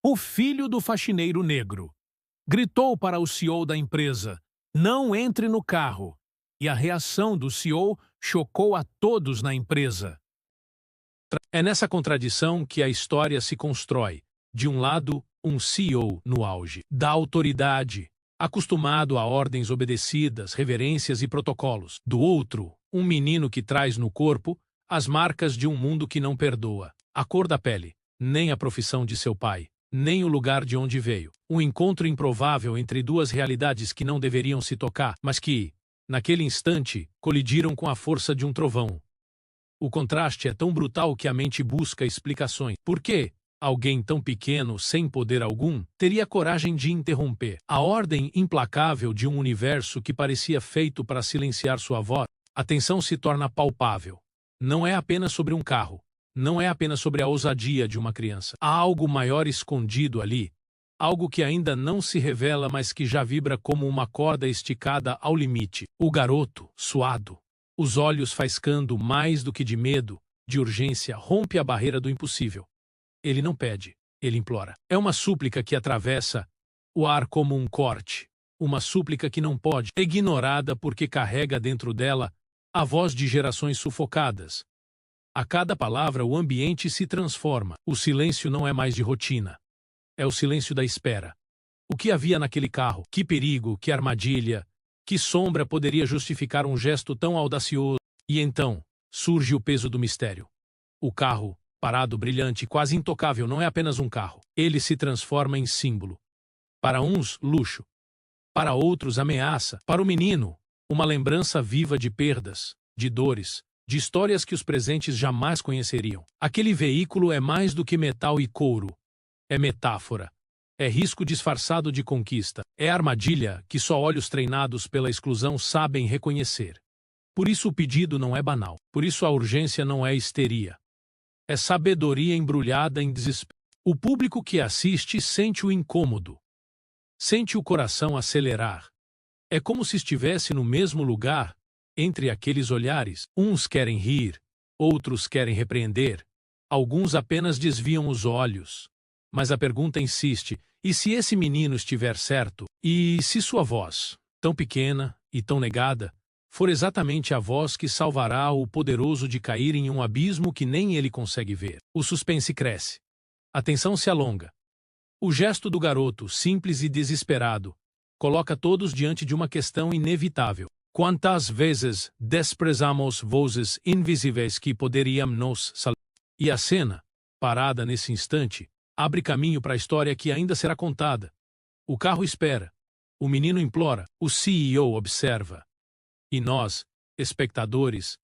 O filho do faxineiro negro gritou para o CEO da empresa: "Não entre no carro." E a reação do CEO chocou a todos na empresa. É nessa contradição que a história se constrói. De um lado, um CEO no auge da autoridade, acostumado a ordens obedecidas, reverências e protocolos. Do outro, um menino que traz no corpo as marcas de um mundo que não perdoa. A cor da pele, nem a profissão de seu pai, nem o lugar de onde veio. Um encontro improvável entre duas realidades que não deveriam se tocar, mas que, naquele instante, colidiram com a força de um trovão. O contraste é tão brutal que a mente busca explicações. Por quê? Alguém tão pequeno, sem poder algum, teria coragem de interromper a ordem implacável de um universo que parecia feito para silenciar sua voz. A tensão se torna palpável. Não é apenas sobre um carro. Não é apenas sobre a ousadia de uma criança. Há algo maior escondido ali. Algo que ainda não se revela, mas que já vibra como uma corda esticada ao limite. O garoto, suado, os olhos faiscando mais do que de medo, de urgência, rompe a barreira do impossível. Ele não pede, ele implora. É uma súplica que atravessa o ar como um corte. Uma súplica que não pode ser ignorada porque carrega dentro dela a voz de gerações sufocadas. A cada palavra o ambiente se transforma. O silêncio não é mais de rotina. É o silêncio da espera. O que havia naquele carro? Que perigo, que armadilha, que sombra poderia justificar um gesto tão audacioso? E então, surge o peso do mistério. O carro, parado, brilhante, quase intocável, não é apenas um carro. Ele se transforma em símbolo. Para uns, luxo. Para outros, ameaça. Para o menino, uma lembrança viva de perdas, de dores, de histórias que os presentes jamais conheceriam. Aquele veículo é mais do que metal e couro. É metáfora. É risco disfarçado de conquista. É armadilha que só olhos treinados pela exclusão sabem reconhecer. Por isso o pedido não é banal. Por isso a urgência não é histeria. É sabedoria embrulhada em desespero. O público que assiste sente o incômodo. Sente o coração acelerar. É como se estivesse no mesmo lugar, entre aqueles olhares. Uns querem rir, outros querem repreender. Alguns apenas desviam os olhos. Mas a pergunta insiste: e se esse menino estiver certo? E se sua voz, tão pequena e tão negada, for exatamente a voz que salvará o poderoso de cair em um abismo que nem ele consegue ver? O suspense cresce. A tensão se alonga. O gesto do garoto, simples e desesperado, coloca todos diante de uma questão inevitável. Quantas vezes desprezamos vozes invisíveis que poderiam nos salvar? E a cena, parada nesse instante, abre caminho para a história que ainda será contada. O carro espera. O menino implora. O CEO observa. E nós, espectadores,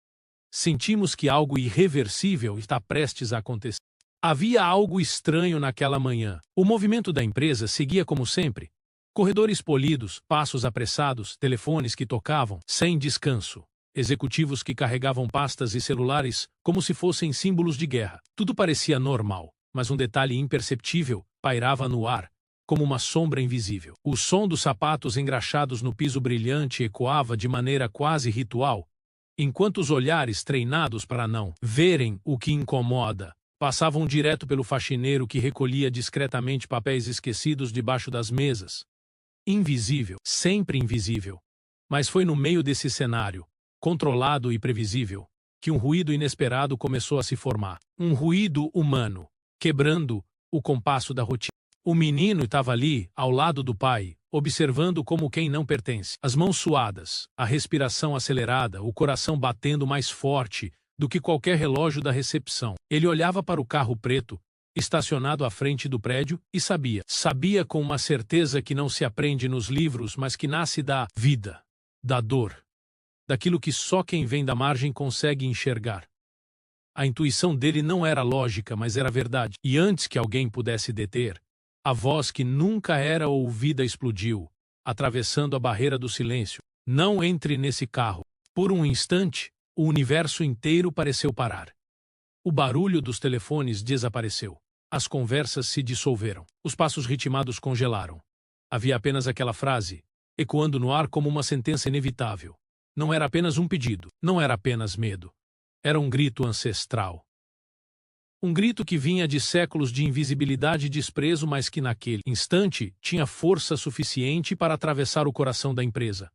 sentimos que algo irreversível está prestes a acontecer. Havia algo estranho naquela manhã. O movimento da empresa seguia como sempre. Corredores polidos, passos apressados, telefones que tocavam, sem descanso. Executivos que carregavam pastas e celulares como se fossem símbolos de guerra. Tudo parecia normal. Mas um detalhe imperceptível pairava no ar, como uma sombra invisível. O som dos sapatos engraxados no piso brilhante ecoava de maneira quase ritual, enquanto os olhares treinados para não verem o que incomoda passavam direto pelo faxineiro que recolhia discretamente papéis esquecidos debaixo das mesas. Invisível, sempre invisível. Mas foi no meio desse cenário, controlado e previsível, que um ruído inesperado começou a se formar. Um ruído humano, quebrando o compasso da rotina. O menino estava ali, ao lado do pai, observando como quem não pertence. As mãos suadas, a respiração acelerada, o coração batendo mais forte do que qualquer relógio da recepção. Ele olhava para o carro preto, estacionado à frente do prédio, e sabia. Sabia com uma certeza que não se aprende nos livros, mas que nasce da vida, da dor, daquilo que só quem vem da margem consegue enxergar. A intuição dele não era lógica, mas era verdade. E antes que alguém pudesse deter, a voz que nunca era ouvida explodiu, atravessando a barreira do silêncio. Não entre nesse carro. Por um instante, o universo inteiro pareceu parar. O barulho dos telefones desapareceu. As conversas se dissolveram. Os passos ritmados congelaram. Havia apenas aquela frase, ecoando no ar como uma sentença inevitável. Não era apenas um pedido, não era apenas medo. Era um grito ancestral. Um grito que vinha de séculos de invisibilidade e desprezo, mas que naquele instante tinha força suficiente para atravessar o coração da empresa.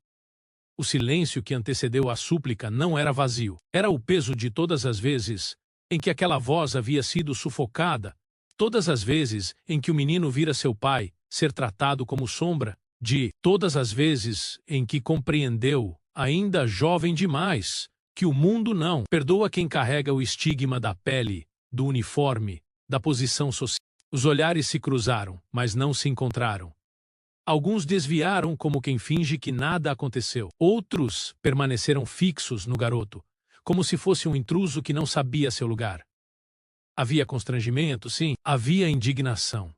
O silêncio que antecedeu a súplica não era vazio. Era o peso de todas as vezes em que aquela voz havia sido sufocada, todas as vezes em que o menino vira seu pai ser tratado como sombra, de todas as vezes em que compreendeu, ainda jovem demais, que o mundo não perdoa quem carrega o estigma da pele, do uniforme, da posição social. Os olhares se cruzaram, mas não se encontraram. Alguns desviaram como quem finge que nada aconteceu. Outros permaneceram fixos no garoto, como se fosse um intruso que não sabia seu lugar. Havia constrangimento, sim, havia indignação.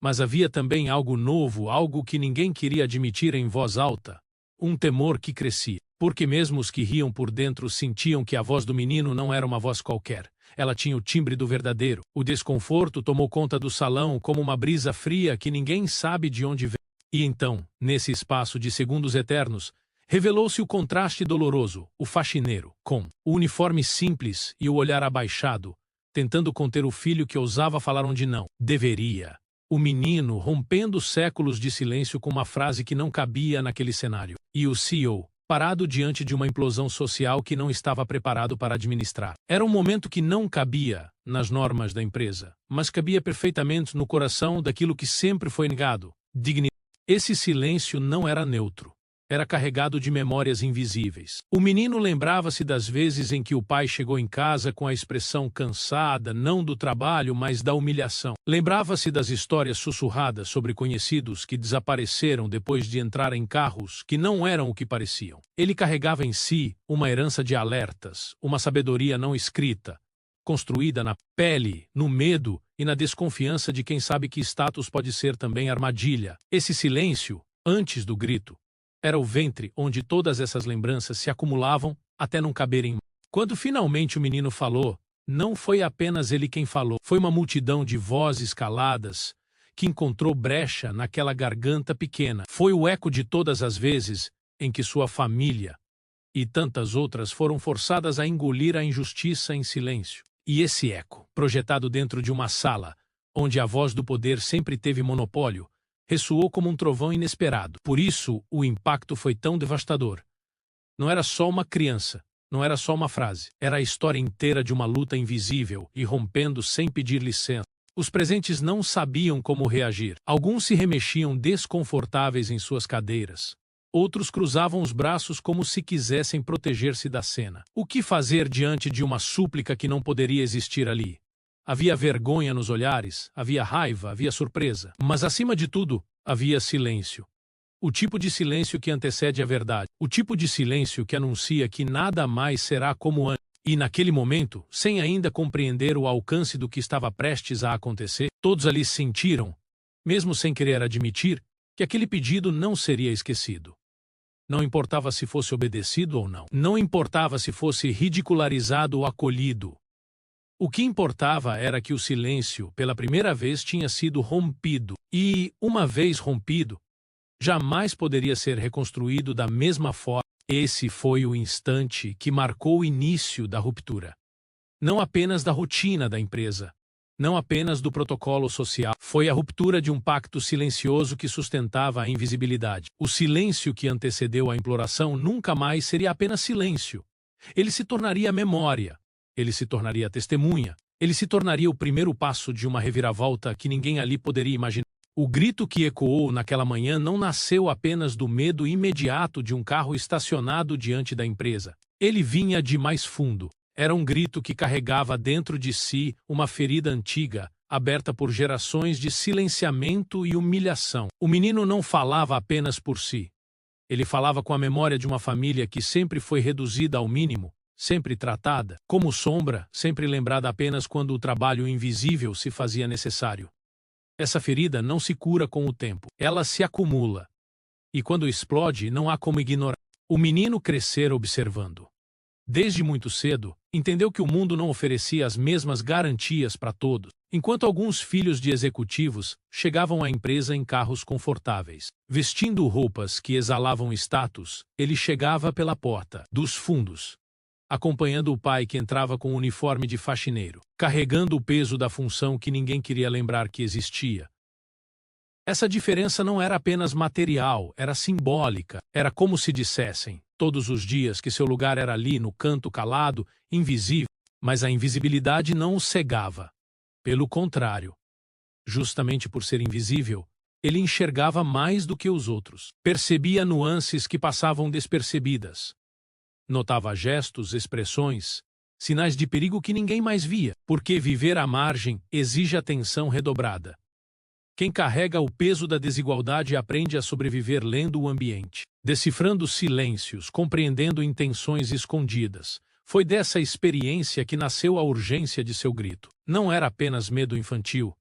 Mas havia também algo novo, algo que ninguém queria admitir em voz alta, um temor que crescia. Porque mesmo os que riam por dentro sentiam que a voz do menino não era uma voz qualquer. Ela tinha o timbre do verdadeiro. O desconforto tomou conta do salão como uma brisa fria que ninguém sabe de onde vem. E então, nesse espaço de segundos eternos, revelou-se o contraste doloroso, o faxineiro, com o uniforme simples e o olhar abaixado, tentando conter o filho que ousava falar onde não deveria. O menino rompendo séculos de silêncio com uma frase que não cabia naquele cenário. E o CEO, parado diante de uma implosão social que não estava preparado para administrar. Era um momento que não cabia nas normas da empresa, mas cabia perfeitamente no coração daquilo que sempre foi negado: dignidade. Esse silêncio não era neutro. Era carregado de memórias invisíveis. O menino lembrava-se das vezes em que o pai chegou em casa com a expressão cansada, não do trabalho, mas da humilhação. Lembrava-se das histórias sussurradas sobre conhecidos que desapareceram depois de entrar em carros que não eram o que pareciam. Ele carregava em si uma herança de alertas, uma sabedoria não escrita, construída na pele, no medo e na desconfiança de quem sabe que status pode ser também armadilha. Esse silêncio, antes do grito, era o ventre onde todas essas lembranças se acumulavam até não caberem. Quando finalmente o menino falou, não foi apenas ele quem falou, foi uma multidão de vozes caladas que encontrou brecha naquela garganta pequena. Foi o eco de todas as vezes em que sua família e tantas outras foram forçadas a engolir a injustiça em silêncio. E esse eco, projetado dentro de uma sala, onde a voz do poder sempre teve monopólio, ressoou como um trovão inesperado. Por isso, o impacto foi tão devastador. Não era só uma criança, não era só uma frase. Era a história inteira de uma luta invisível, irrompendo sem pedir licença. Os presentes não sabiam como reagir. Alguns se remexiam desconfortáveis em suas cadeiras. Outros cruzavam os braços como se quisessem proteger-se da cena. O que fazer diante de uma súplica que não poderia existir ali? Havia vergonha nos olhares, havia raiva, havia surpresa. Mas, acima de tudo, havia silêncio. O tipo de silêncio que antecede a verdade. O tipo de silêncio que anuncia que nada mais será como antes. E naquele momento, sem ainda compreender o alcance do que estava prestes a acontecer, todos ali sentiram, mesmo sem querer admitir, que aquele pedido não seria esquecido. Não importava se fosse obedecido ou não. Não importava se fosse ridicularizado ou acolhido. O que importava era que o silêncio, pela primeira vez, tinha sido rompido. E, uma vez rompido, jamais poderia ser reconstruído da mesma forma. Esse foi o instante que marcou o início da ruptura. Não apenas da rotina da empresa, não apenas do protocolo social. Foi a ruptura de um pacto silencioso que sustentava a invisibilidade. O silêncio que antecedeu a imploração nunca mais seria apenas silêncio. Ele se tornaria memória. Ele se tornaria testemunha. Ele se tornaria o primeiro passo de uma reviravolta que ninguém ali poderia imaginar. O grito que ecoou naquela manhã não nasceu apenas do medo imediato de um carro estacionado diante da empresa. Ele vinha de mais fundo. Era um grito que carregava dentro de si uma ferida antiga, aberta por gerações de silenciamento e humilhação. O menino não falava apenas por si. Ele falava com a memória de uma família que sempre foi reduzida ao mínimo, sempre tratada como sombra, sempre lembrada apenas quando o trabalho invisível se fazia necessário. Essa ferida não se cura com o tempo, ela se acumula. E quando explode, não há como ignorar. O menino crescer observando. Desde muito cedo, entendeu que o mundo não oferecia as mesmas garantias para todos. Enquanto alguns filhos de executivos chegavam à empresa em carros confortáveis, vestindo roupas que exalavam status, ele chegava pela porta dos fundos, acompanhando o pai que entrava com o uniforme de faxineiro, carregando o peso da função que ninguém queria lembrar que existia. Essa diferença não era apenas material, era simbólica. Era como se dissessem, todos os dias, que seu lugar era ali, no canto calado, invisível. Mas a invisibilidade não o cegava. Pelo contrário, justamente por ser invisível, ele enxergava mais do que os outros. Percebia nuances que passavam despercebidas. Notava gestos, expressões, sinais de perigo que ninguém mais via, porque viver à margem exige atenção redobrada. Quem carrega o peso da desigualdade aprende a sobreviver lendo o ambiente, decifrando silêncios, compreendendo intenções escondidas. Foi dessa experiência que nasceu a urgência de seu grito. Não era apenas medo infantil,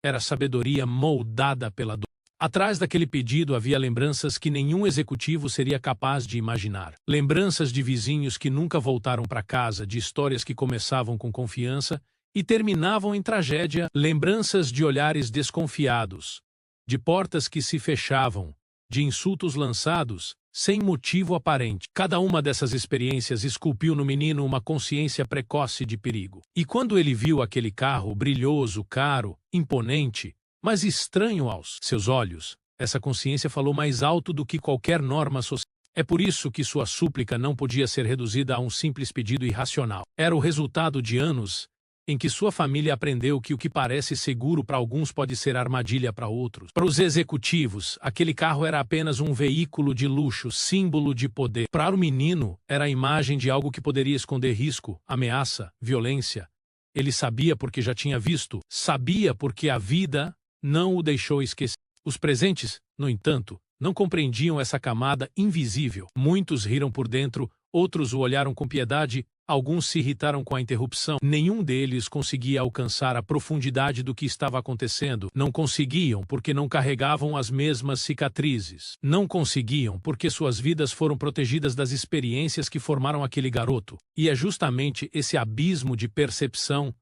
era sabedoria moldada pela dor. Atrás daquele pedido havia lembranças que nenhum executivo seria capaz de imaginar. Lembranças de vizinhos que nunca voltaram para casa, de histórias que começavam com confiança e terminavam em tragédia, lembranças de olhares desconfiados, de portas que se fechavam, de insultos lançados, sem motivo aparente. Cada uma dessas experiências esculpiu no menino uma consciência precoce de perigo. E quando ele viu aquele carro brilhoso, caro, imponente, mas estranho aos seus olhos, essa consciência falou mais alto do que qualquer norma social. É por isso que sua súplica não podia ser reduzida a um simples pedido irracional. Era o resultado de anos em que sua família aprendeu que o que parece seguro para alguns pode ser armadilha para outros. Para os executivos, aquele carro era apenas um veículo de luxo, símbolo de poder. Para o menino, era a imagem de algo que poderia esconder risco, ameaça, violência. Ele sabia porque já tinha visto, sabia porque a vida não o deixou esquecer. Os presentes, no entanto, não compreendiam essa camada invisível. Muitos riram por dentro, outros o olharam com piedade, alguns se irritaram com a interrupção. Nenhum deles conseguia alcançar a profundidade do que estava acontecendo. Não conseguiam porque não carregavam as mesmas cicatrizes. Não conseguiam porque suas vidas foram protegidas das experiências que formaram aquele garoto. E é justamente esse abismo de percepção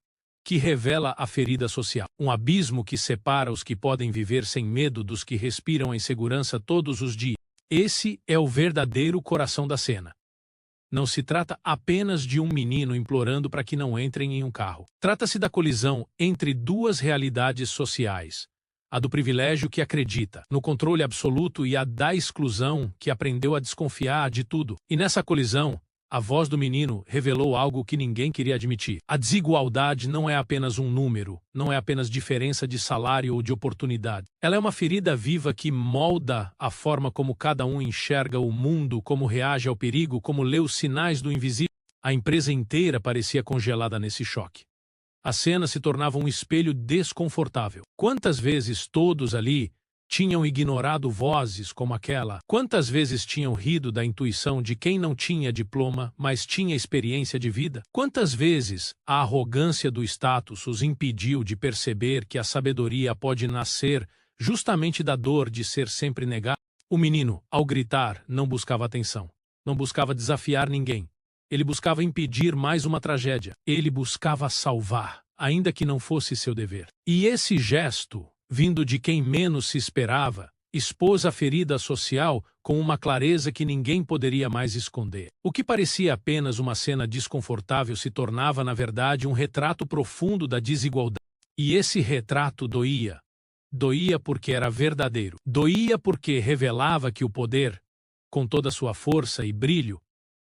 que revela a ferida social. Um abismo que separa os que podem viver sem medo dos que respiram em segurança todos os dias. Esse é o verdadeiro coração da cena. Não se trata apenas de um menino implorando para que não entrem em um carro. Trata-se da colisão entre duas realidades sociais. A do privilégio que acredita no controle absoluto e a da exclusão que aprendeu a desconfiar de tudo. E nessa colisão, a voz do menino revelou algo que ninguém queria admitir. A desigualdade não é apenas um número, não é apenas diferença de salário ou de oportunidade. Ela é uma ferida viva que molda a forma como cada um enxerga o mundo, como reage ao perigo, como lê os sinais do invisível. A empresa inteira parecia congelada nesse choque. A cena se tornava um espelho desconfortável. Quantas vezes todos ali tinham ignorado vozes como aquela? Quantas vezes tinham rido da intuição de quem não tinha diploma, mas tinha experiência de vida? Quantas vezes a arrogância do status os impediu de perceber que a sabedoria pode nascer justamente da dor de ser sempre negado? O menino, ao gritar, não buscava atenção, não buscava desafiar ninguém. Ele buscava impedir mais uma tragédia. Ele buscava salvar, ainda que não fosse seu dever. E esse gesto, vindo de quem menos se esperava, expôs a ferida social com uma clareza que ninguém poderia mais esconder. O que parecia apenas uma cena desconfortável se tornava, na verdade, um retrato profundo da desigualdade. E esse retrato doía. Doía porque era verdadeiro. Doía porque revelava que o poder, com toda sua força e brilho,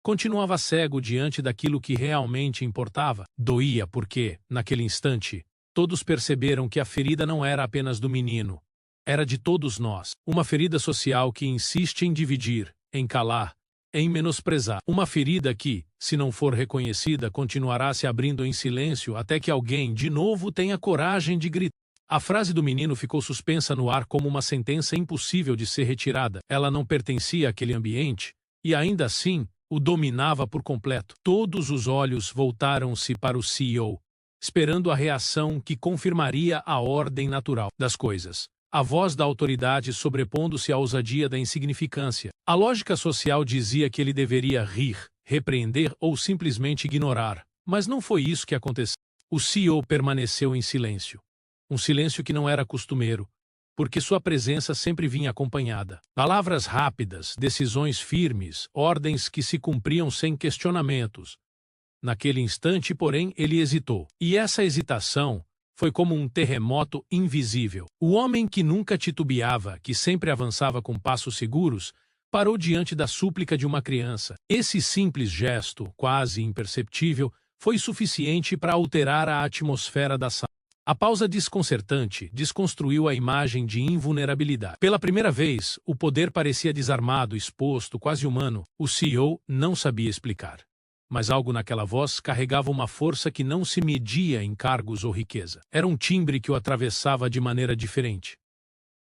continuava cego diante daquilo que realmente importava. Doía porque, naquele instante, todos perceberam que a ferida não era apenas do menino, era de todos nós. Uma ferida social que insiste em dividir, em calar, em menosprezar. Uma ferida que, se não for reconhecida, continuará se abrindo em silêncio até que alguém, de novo, tenha coragem de gritar. A frase do menino ficou suspensa no ar como uma sentença impossível de ser retirada. Ela não pertencia àquele ambiente, e ainda assim, o dominava por completo. Todos os olhos voltaram-se para o CEO, esperando a reação que confirmaria a ordem natural das coisas. A voz da autoridade sobrepondo-se à ousadia da insignificância. A lógica social dizia que ele deveria rir, repreender ou simplesmente ignorar, mas não foi isso que aconteceu. O CEO permaneceu em silêncio. Um silêncio que não era costumeiro, porque sua presença sempre vinha acompanhada. Palavras rápidas, decisões firmes, ordens que se cumpriam sem questionamentos. Naquele instante, porém, ele hesitou. E essa hesitação foi como um terremoto invisível. O homem que nunca titubeava, que sempre avançava com passos seguros, parou diante da súplica de uma criança. Esse simples gesto, quase imperceptível, foi suficiente para alterar a atmosfera da sala. A pausa desconcertante desconstruiu a imagem de invulnerabilidade. Pela primeira vez, o poder parecia desarmado, exposto, quase humano. O CEO não sabia explicar. Mas algo naquela voz carregava uma força que não se media em cargos ou riqueza. Era um timbre que o atravessava de maneira diferente.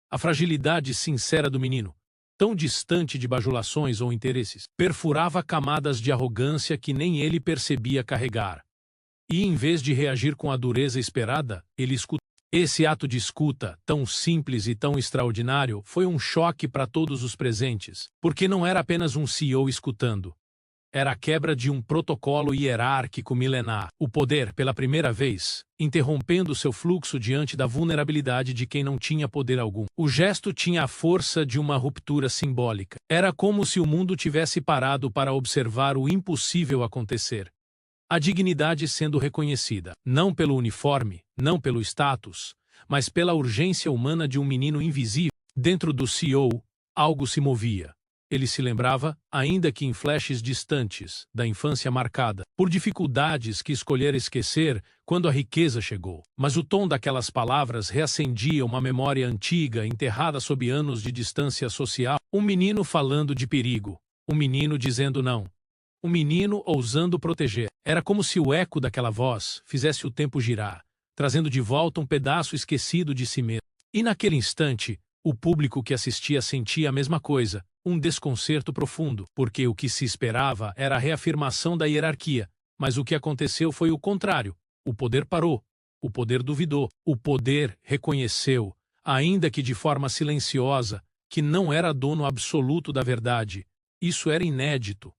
A fragilidade sincera do menino, tão distante de bajulações ou interesses, perfurava camadas de arrogância que nem ele percebia carregar. E, em vez de reagir com a dureza esperada, ele escutou. Esse ato de escuta, tão simples e tão extraordinário, foi um choque para todos os presentes, porque não era apenas um CEO escutando. Era a quebra de um protocolo hierárquico milenar. O poder, pela primeira vez, interrompendo seu fluxo diante da vulnerabilidade de quem não tinha poder algum. O gesto tinha a força de uma ruptura simbólica. Era como se o mundo tivesse parado para observar o impossível acontecer. A dignidade sendo reconhecida, não pelo uniforme, não pelo status, mas pela urgência humana de um menino invisível. Dentro do CEO, algo se movia. Ele se lembrava, ainda que em flashes distantes, da infância marcada por dificuldades que escolhera esquecer quando a riqueza chegou. Mas o tom daquelas palavras reacendia uma memória antiga enterrada sob anos de distância social. Um menino falando de perigo, um menino dizendo não. Um menino ousando proteger. Era como se o eco daquela voz fizesse o tempo girar, trazendo de volta um pedaço esquecido de si mesmo. E naquele instante, o público que assistia sentia a mesma coisa, um desconcerto profundo, porque o que se esperava era a reafirmação da hierarquia, mas o que aconteceu foi o contrário. O poder parou, o poder duvidou, o poder reconheceu, ainda que de forma silenciosa, que não era dono absoluto da verdade. Isso era inédito.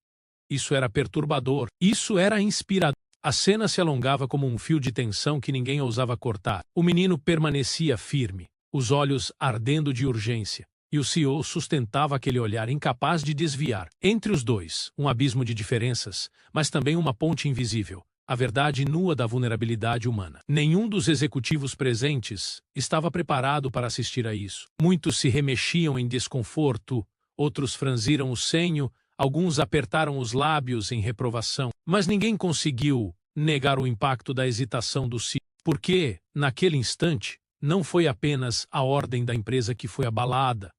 Isso era perturbador. Isso era inspirador. A cena se alongava como um fio de tensão que ninguém ousava cortar. O menino permanecia firme, os olhos ardendo de urgência, e o CEO sustentava aquele olhar incapaz de desviar. Entre os dois, um abismo de diferenças, mas também uma ponte invisível, a verdade nua da vulnerabilidade humana. Nenhum dos executivos presentes estava preparado para assistir a isso. Muitos se remexiam em desconforto, outros franziram o senho, alguns apertaram os lábios em reprovação, mas ninguém conseguiu negar o impacto da hesitação do CEO, porque, naquele instante, não foi apenas a ordem da empresa que foi abalada,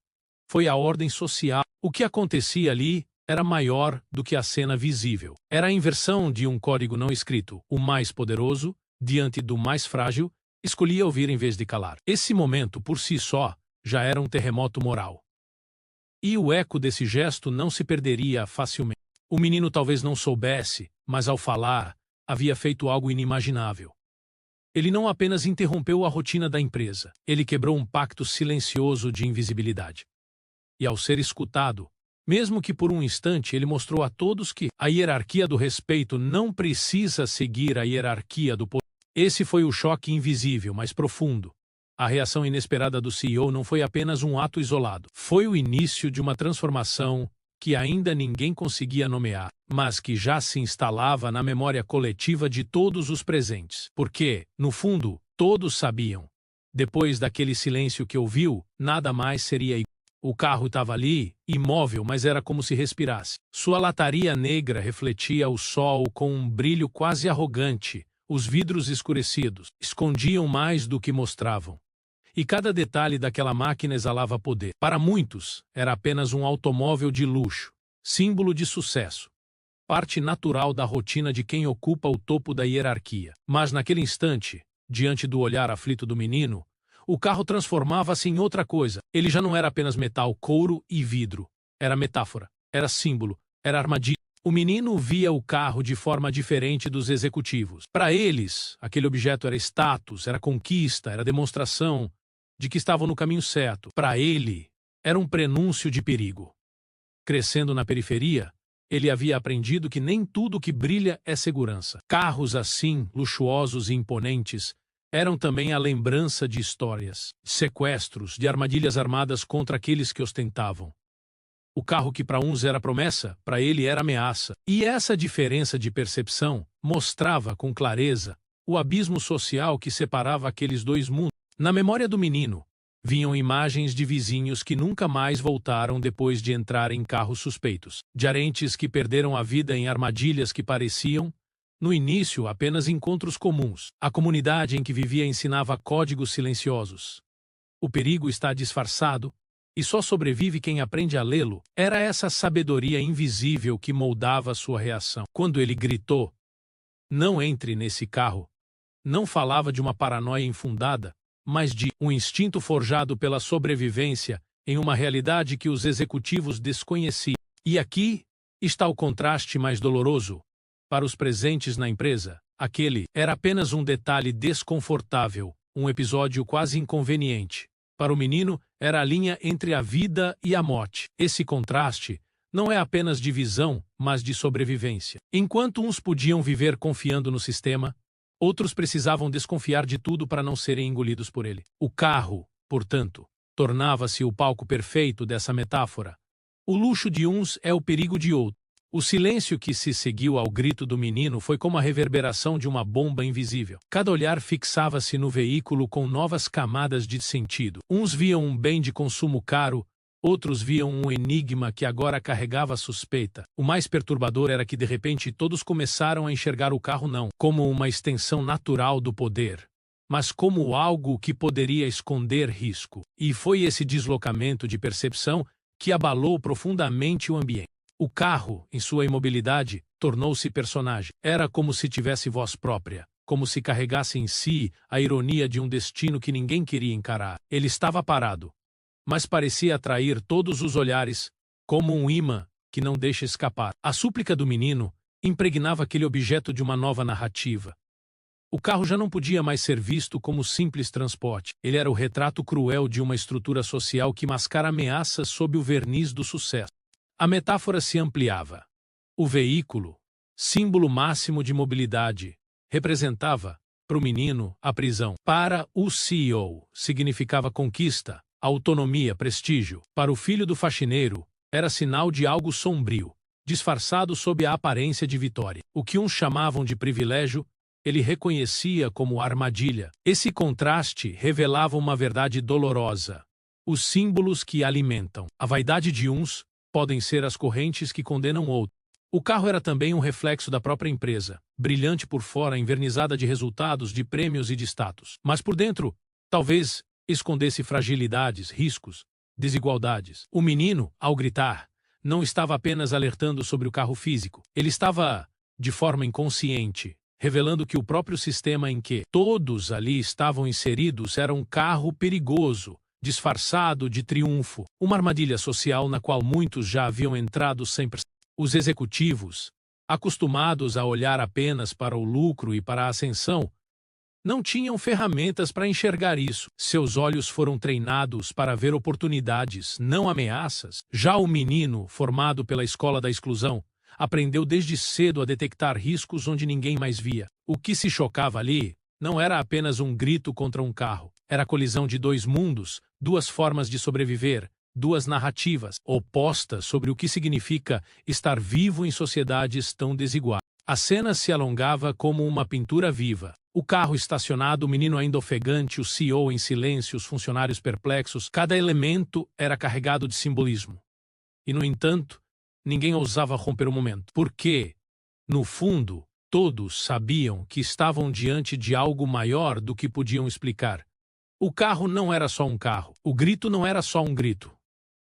foi a ordem social. O que acontecia ali era maior do que a cena visível. Era a inversão de um código não escrito. O mais poderoso, diante do mais frágil, escolhia ouvir em vez de calar. Esse momento, por si só, já era um terremoto moral. E o eco desse gesto não se perderia facilmente. O menino talvez não soubesse, mas ao falar, havia feito algo inimaginável. Ele não apenas interrompeu a rotina da empresa, ele quebrou um pacto silencioso de invisibilidade. E ao ser escutado, mesmo que por um instante, ele mostrou a todos que a hierarquia do respeito não precisa seguir a hierarquia do poder. Esse foi o choque invisível, mas profundo. A reação inesperada do CEO não foi apenas um ato isolado. Foi o início de uma transformação que ainda ninguém conseguia nomear, mas que já se instalava na memória coletiva de todos os presentes. Porque, no fundo, todos sabiam. Depois daquele silêncio que ouviu, nada mais seria igual. O carro estava ali, imóvel, mas era como se respirasse. Sua lataria negra refletia o sol com um brilho quase arrogante. Os vidros escurecidos escondiam mais do que mostravam. E cada detalhe daquela máquina exalava poder. Para muitos, era apenas um automóvel de luxo, símbolo de sucesso, parte natural da rotina de quem ocupa o topo da hierarquia. Mas naquele instante, diante do olhar aflito do menino, o carro transformava-se em outra coisa. Ele já não era apenas metal, couro e vidro. Era metáfora, era símbolo, era armadilha. O menino via o carro de forma diferente dos executivos. Para eles, aquele objeto era status, era conquista, era demonstração de que estavam no caminho certo. Para ele, era um prenúncio de perigo. Crescendo na periferia, ele havia aprendido que nem tudo que brilha é segurança. Carros assim, luxuosos e imponentes, eram também a lembrança de histórias, de sequestros, de armadilhas armadas contra aqueles que ostentavam. O carro que para uns era promessa, para ele era ameaça. E essa diferença de percepção mostrava com clareza o abismo social que separava aqueles dois mundos. Na memória do menino, vinham imagens de vizinhos que nunca mais voltaram depois de entrar em carros suspeitos, de parentes que perderam a vida em armadilhas que pareciam, no início, apenas encontros comuns. A comunidade em que vivia ensinava códigos silenciosos. O perigo está disfarçado, e só sobrevive quem aprende a lê-lo. Era essa sabedoria invisível que moldava sua reação. Quando ele gritou, "Não entre nesse carro", não falava de uma paranoia infundada, mas de um instinto forjado pela sobrevivência em uma realidade que os executivos desconheciam. E aqui está o contraste mais doloroso. Para os presentes na empresa, aquele era apenas um detalhe desconfortável, um episódio quase inconveniente. Para o menino, era a linha entre a vida e a morte. Esse contraste não é apenas de visão, mas de sobrevivência. Enquanto uns podiam viver confiando no sistema, outros precisavam desconfiar de tudo para não serem engolidos por ele. O carro, portanto, tornava-se o palco perfeito dessa metáfora. O luxo de uns é o perigo de outros. O silêncio que se seguiu ao grito do menino foi como a reverberação de uma bomba invisível. Cada olhar fixava-se no veículo com novas camadas de sentido. Uns viam um bem de consumo caro, outros viam um enigma que agora carregava suspeita. O mais perturbador era que, de repente, todos começaram a enxergar o carro não como uma extensão natural do poder, mas como algo que poderia esconder risco. E foi esse deslocamento de percepção que abalou profundamente o ambiente. O carro, em sua imobilidade, tornou-se personagem. Era como se tivesse voz própria, como se carregasse em si a ironia de um destino que ninguém queria encarar. Ele estava parado, mas parecia atrair todos os olhares, como um imã que não deixa escapar. A súplica do menino impregnava aquele objeto de uma nova narrativa. O carro já não podia mais ser visto como simples transporte. Ele era o retrato cruel de uma estrutura social que mascara ameaças sob o verniz do sucesso. A metáfora se ampliava. O veículo, símbolo máximo de mobilidade, representava, para o menino, a prisão. Para o CEO, significava conquista, autonomia, prestígio. Para o filho do faxineiro, era sinal de algo sombrio, disfarçado sob a aparência de vitória. O que uns chamavam de privilégio, ele reconhecia como armadilha. Esse contraste revelava uma verdade dolorosa. Os símbolos que alimentam a vaidade de uns podem ser as correntes que condenam outros. O carro era também um reflexo da própria empresa, brilhante por fora, envernizada de resultados, de prêmios e de status. Mas por dentro, talvez escondesse fragilidades, riscos, desigualdades. O menino, ao gritar, não estava apenas alertando sobre o carro físico. Ele estava, de forma inconsciente, revelando que o próprio sistema em que todos ali estavam inseridos era um carro perigoso, disfarçado de triunfo, uma armadilha social na qual muitos já haviam entrado sem perceber. Os executivos, acostumados a olhar apenas para o lucro e para a ascensão, não tinham ferramentas para enxergar isso. Seus olhos foram treinados para ver oportunidades, não ameaças. Já o menino, formado pela escola da exclusão, aprendeu desde cedo a detectar riscos onde ninguém mais via. O que se chocava ali não era apenas um grito contra um carro. Era a colisão de dois mundos, duas formas de sobreviver, duas narrativas opostas sobre o que significa estar vivo em sociedades tão desiguais. A cena se alongava como uma pintura viva. O carro estacionado, o menino ainda ofegante, o CEO em silêncio, os funcionários perplexos. Cada elemento era carregado de simbolismo. E, no entanto, ninguém ousava romper o momento. Porque, no fundo, todos sabiam que estavam diante de algo maior do que podiam explicar. O carro não era só um carro. O grito não era só um grito.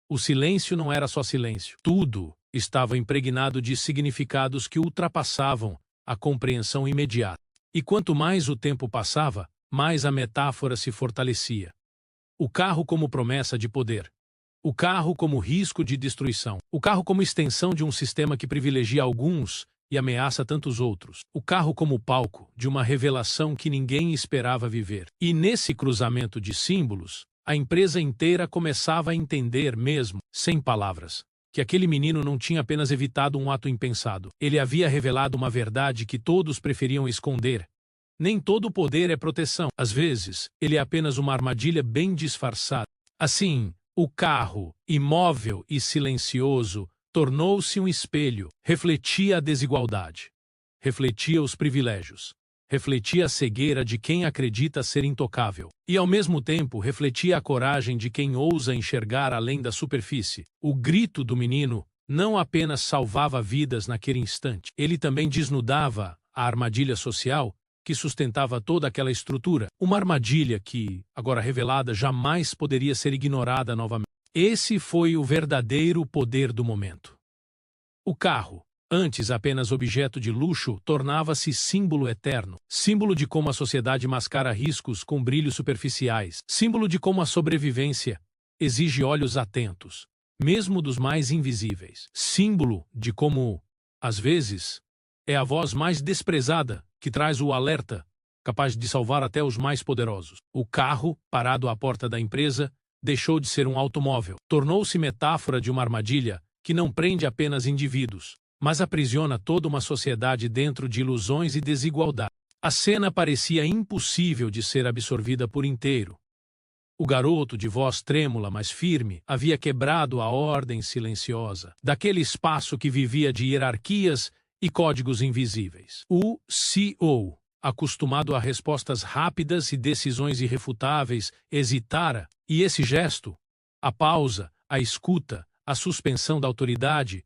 O silêncio não era só silêncio. Tudo estava impregnado de significados que ultrapassavam a compreensão imediata. E quanto mais o tempo passava, mais a metáfora se fortalecia. O carro como promessa de poder. O carro como risco de destruição. O carro como extensão de um sistema que privilegia alguns e ameaça tantos outros. O carro como palco de uma revelação que ninguém esperava viver. E nesse cruzamento de símbolos, a empresa inteira começava a entender mesmo, sem palavras, que aquele menino não tinha apenas evitado um ato impensado. Ele havia revelado uma verdade que todos preferiam esconder. Nem todo poder é proteção. Às vezes, ele é apenas uma armadilha bem disfarçada. Assim, O carro, imóvel e silencioso, tornou-se um espelho. Refletia a desigualdade. Refletia os privilégios. Refletia a cegueira de quem acredita ser intocável. E, ao mesmo tempo, refletia a coragem de quem ousa enxergar além da superfície. O grito do menino não apenas salvava vidas naquele instante, ele também desnudava a armadilha social que sustentava toda aquela estrutura. Uma armadilha que, agora revelada, jamais poderia ser ignorada novamente. Esse foi o verdadeiro poder do momento. O carro, antes apenas objeto de luxo, tornava-se símbolo eterno. Símbolo de como a sociedade mascara riscos com brilhos superficiais. Símbolo de como a sobrevivência exige olhos atentos, mesmo dos mais invisíveis. Símbolo de como, às vezes, é a voz mais desprezada que traz o alerta, capaz de salvar até os mais poderosos. O carro, parado à porta da empresa, deixou de ser um automóvel. Tornou-se metáfora de uma armadilha que não prende apenas indivíduos, mas aprisiona toda uma sociedade dentro de ilusões e desigualdade. A cena parecia impossível de ser absorvida por inteiro. O garoto, de voz trêmula, mas firme, havia quebrado a ordem silenciosa daquele espaço que vivia de hierarquias e códigos invisíveis. O CEO, acostumado a respostas rápidas e decisões irrefutáveis, hesitara, e esse gesto, a pausa, a escuta, a suspensão da autoridade,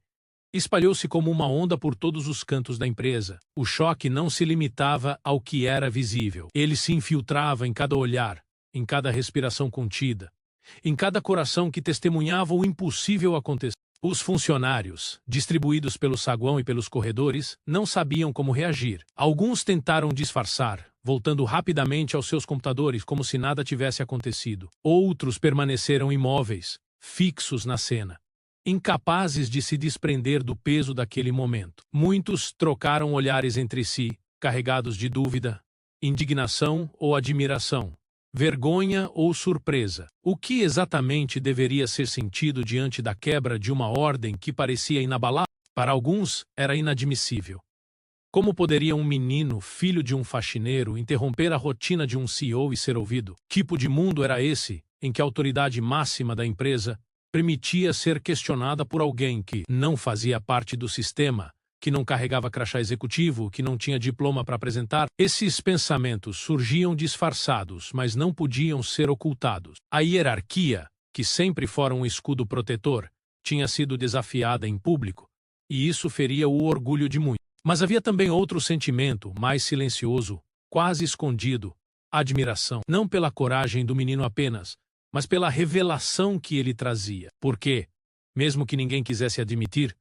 espalhou-se como uma onda por todos os cantos da empresa. O choque não se limitava ao que era visível. Ele se infiltrava em cada olhar, em cada respiração contida, em cada coração que testemunhava o impossível acontecer. Os funcionários, distribuídos pelo saguão e pelos corredores, não sabiam como reagir. Alguns tentaram disfarçar, voltando rapidamente aos seus computadores como se nada tivesse acontecido. Outros permaneceram imóveis, fixos na cena, incapazes de se desprender do peso daquele momento. Muitos trocaram olhares entre si, carregados de dúvida, indignação ou admiração, vergonha ou surpresa. O que exatamente deveria ser sentido diante da quebra de uma ordem que parecia inabalável? Para alguns, era inadmissível. Como poderia um menino, filho de um faxineiro, interromper a rotina de um CEO e ser ouvido? Que tipo de mundo era esse, em que a autoridade máxima da empresa permitia ser questionada por alguém que não fazia parte do sistema, que não carregava crachá executivo, que não tinha diploma para apresentar? Esses pensamentos surgiam disfarçados, mas não podiam ser ocultados. A hierarquia, que sempre fora um escudo protetor, tinha sido desafiada em público, e isso feria o orgulho de muitos. Mas havia também outro sentimento, mais silencioso, quase escondido: a admiração. Não pela coragem do menino apenas, mas pela revelação que ele trazia. Porque, mesmo que ninguém quisesse admitir,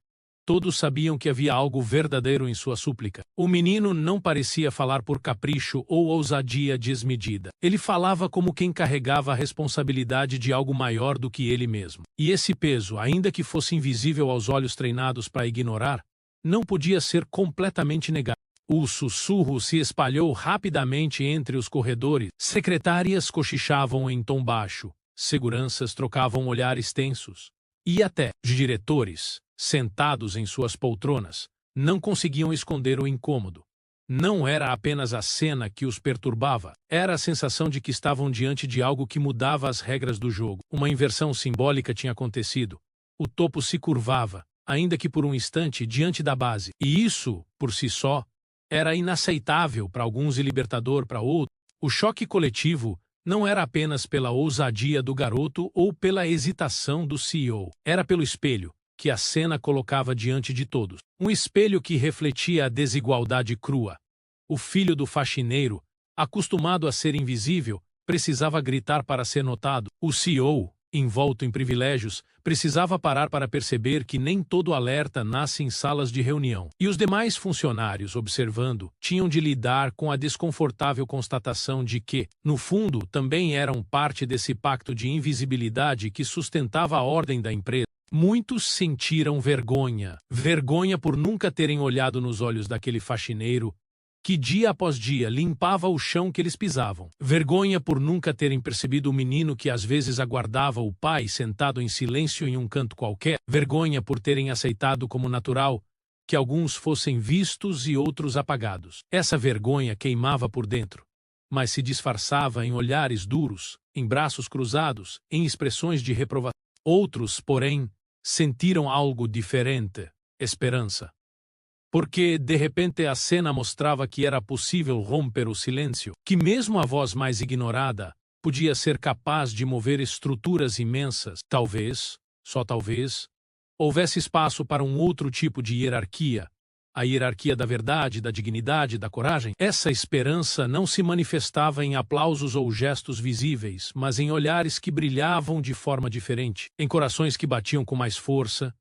todos sabiam que havia algo verdadeiro em sua súplica. O menino não parecia falar por capricho ou ousadia desmedida. Ele falava como quem carregava a responsabilidade de algo maior do que ele mesmo. E esse peso, ainda que fosse invisível aos olhos treinados para ignorar, não podia ser completamente negado. O sussurro se espalhou rapidamente entre os corredores. Secretárias cochichavam em tom baixo, seguranças trocavam olhares tensos. E até os diretores, sentados em suas poltronas, não conseguiam esconder o incômodo. Não era apenas a cena que os perturbava, era a sensação de que estavam diante de algo que mudava as regras do jogo. Uma inversão simbólica tinha acontecido. O topo se curvava, ainda que por um instante, diante da base. E isso, por si só, era inaceitável para alguns e libertador para outros. O choque coletivo não era apenas pela ousadia do garoto ou pela hesitação do CEO. Era pelo espelho que a cena colocava diante de todos. Um espelho que refletia a desigualdade crua. O filho do faxineiro, acostumado a ser invisível, precisava gritar para ser notado. O CEO, envolto em privilégios, precisava parar para perceber que nem todo alerta nasce em salas de reunião. E os demais funcionários, observando, tinham de lidar com a desconfortável constatação de que, no fundo, também eram parte desse pacto de invisibilidade que sustentava a ordem da empresa. Muitos sentiram vergonha. Vergonha por nunca terem olhado nos olhos daquele faxineiro que dia após dia limpava o chão que eles pisavam. Vergonha por nunca terem percebido o menino que às vezes aguardava o pai sentado em silêncio em um canto qualquer. Vergonha por terem aceitado como natural que alguns fossem vistos e outros apagados. Essa vergonha queimava por dentro. mas se disfarçava em olhares duros, em braços cruzados, em expressões de reprovação. Outros, porém, sentiram algo diferente, esperança. Porque, de repente, a cena mostrava que era possível romper o silêncio, que mesmo a voz mais ignorada podia ser capaz de mover estruturas imensas. Talvez, só talvez, houvesse espaço para um outro tipo de hierarquia, a hierarquia da verdade, da dignidade, da coragem. Essa esperança não se manifestava em aplausos ou gestos visíveis, mas em olhares que brilhavam de forma diferente, em corações que batiam com mais força,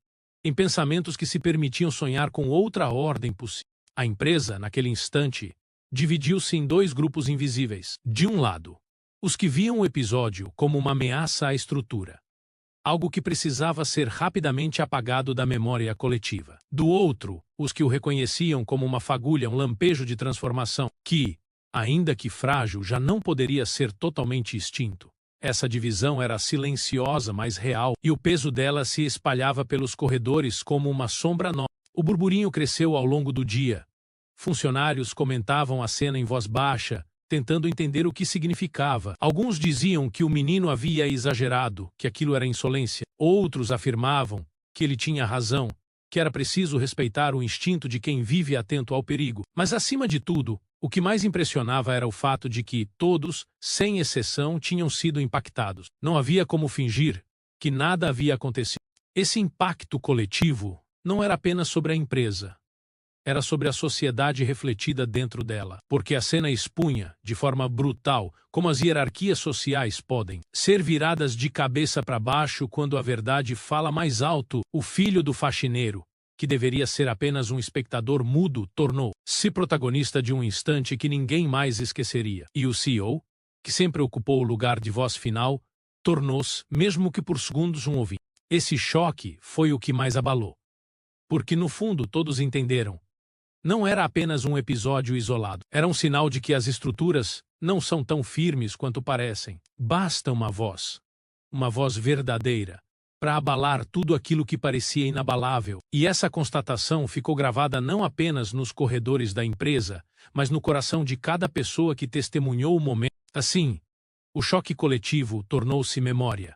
em pensamentos que se permitiam sonhar com outra ordem possível. A empresa, naquele instante, dividiu-se em dois grupos invisíveis. De um lado, os que viam o episódio como uma ameaça à estrutura, algo que precisava ser rapidamente apagado da memória coletiva. Do outro, os que o reconheciam como uma fagulha, um lampejo de transformação, que, ainda que frágil, já não poderia ser totalmente extinto. Essa divisão era silenciosa, mas real, e o peso dela se espalhava pelos corredores como uma sombra nova. O burburinho cresceu ao longo do dia. Funcionários comentavam a cena em voz baixa, tentando entender o que significava. Alguns diziam que o menino havia exagerado, que aquilo era insolência. Outros afirmavam que ele tinha razão, que era preciso respeitar o instinto de quem vive atento ao perigo. Mas, acima de tudo, o que mais impressionava era o fato de que todos, sem exceção, tinham sido impactados. Não havia como fingir que nada havia acontecido. Esse impacto coletivo não era apenas sobre a empresa. Era sobre a sociedade refletida dentro dela, porque a cena expunha, de forma brutal, como as hierarquias sociais podem ser viradas de cabeça para baixo quando a verdade fala mais alto. O filho do faxineiro, que deveria ser apenas um espectador mudo, tornou-se protagonista de um instante que ninguém mais esqueceria. E o CEO, que sempre ocupou o lugar de voz final, tornou-se, mesmo que por segundos, um ouvinte. Esse choque foi o que mais abalou. Porque, no fundo, todos entenderam. Não era apenas um episódio isolado. Era um sinal de que as estruturas não são tão firmes quanto parecem. Basta uma voz verdadeira, para abalar tudo aquilo que parecia inabalável. E essa constatação ficou gravada não apenas nos corredores da empresa, mas no coração de cada pessoa que testemunhou o momento. Assim, o choque coletivo tornou-se memória.